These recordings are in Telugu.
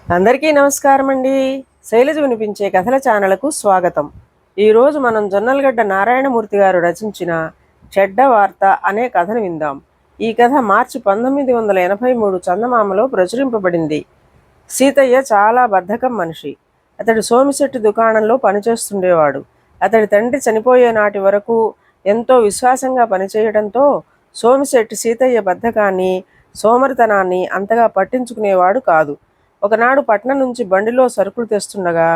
అందరికీ నమస్కారం అండి. శైలజ వినిపించే కథల ఛానల్కు స్వాగతం. ఈరోజు మనం జొన్నలగడ్డ నారాయణమూర్తి గారు రచించిన చెడ్డ వార్త అనే కథను విందాం. ఈ కథ మార్చి 1983 చందమామలో ప్రచురింపబడింది. సీతయ్య చాలా బద్ధకం మనిషి. అతడు సోమిశెట్టి దుకాణంలో పనిచేస్తుండేవాడు. అతడి తండ్రి చనిపోయే నాటి వరకు ఎంతో విశ్వాసంగా పనిచేయడంతో సోమిశెట్టి సీతయ్య బద్ధకాన్ని, సోమరితనాన్ని అంతగా పట్టించుకునేవాడు కాదు. ఒకనాడు పట్నం నుంచి బండిలో సరుకులు తెస్తుండగా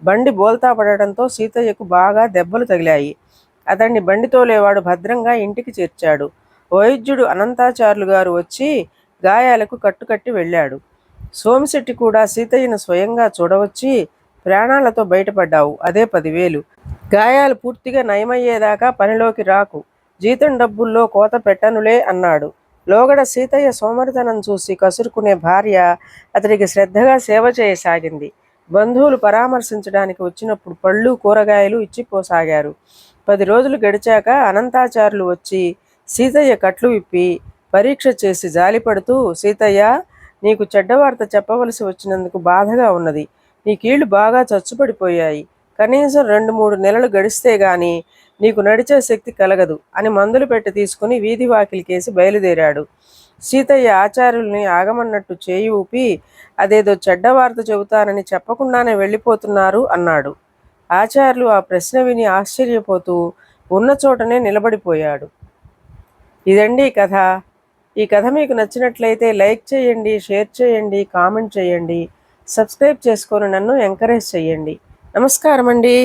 బండి బోల్తా పడటంతో సీతయ్యకు బాగా దెబ్బలు తగిలాయి. అతన్ని బండి తోలేవాడు భద్రంగా ఇంటికి చేర్చాడు. వైద్యుడు అనంతాచార్యులు గారు వచ్చి గాయాలకు కట్టుకట్టి వెళ్ళాడు. సోమిశెట్టి కూడా సీతయ్యను స్వయంగా చూడవచ్చి, ప్రాణాలతో బయటపడ్డావు, అదే 10,000. గాయాలు పూర్తిగా నయమయ్యేదాకా పనిలోకి రాకు, జీతం డబ్బుల్లో కోత పెట్టనులే అన్నాడు. లోగడ సీతయ్య సోమరితనం చూసి కసురుకునే భార్య అతడికి శ్రద్ధగా సేవ చేయసాగింది. బంధువులు పరామర్శించడానికి వచ్చినప్పుడు పళ్ళు కూరగాయలు ఇచ్చిపోసాగారు. 10 రోజులు గడిచాక అనంతాచార్యులు వచ్చి సీతయ్య కట్లు విప్పి పరీక్ష చేసి జాలిపడుతూ, సీతయ్య, నీకు చెడ్డవార్త చెప్పవలసి వచ్చినందుకు బాధగా ఉన్నది. నీ కీళ్లు బాగా చచ్చుపడిపోయాయి. కనీసం 2-3 నెలలు గడిస్తే గాని నీకు నడిచే శక్తి కలగదు అని మందులు పెట్టి తీసుకుని వీధి వాకిలికేసి బయలుదేరాడు. సీతయ్య ఆచార్యుల్ని ఆగమన్నట్టు చేయి ఊపి, అదేదో చెడ్డ వార్త చెబుతానని చెప్పకుండానే వెళ్ళిపోతున్నారు అన్నాడు. ఆచార్యులు ఆ ప్రశ్న విని ఆశ్చర్యపోతూ ఉన్న చోటనే నిలబడిపోయాడు. ఇదండి కథ. ఈ కథ మీకు నచ్చినట్లయితే లైక్ చేయండి, షేర్ చేయండి, కామెంట్ చేయండి, సబ్స్క్రైబ్ చేసుకొని నన్ను ఎంకరేజ్ చేయండి. నమస్కారం అండి.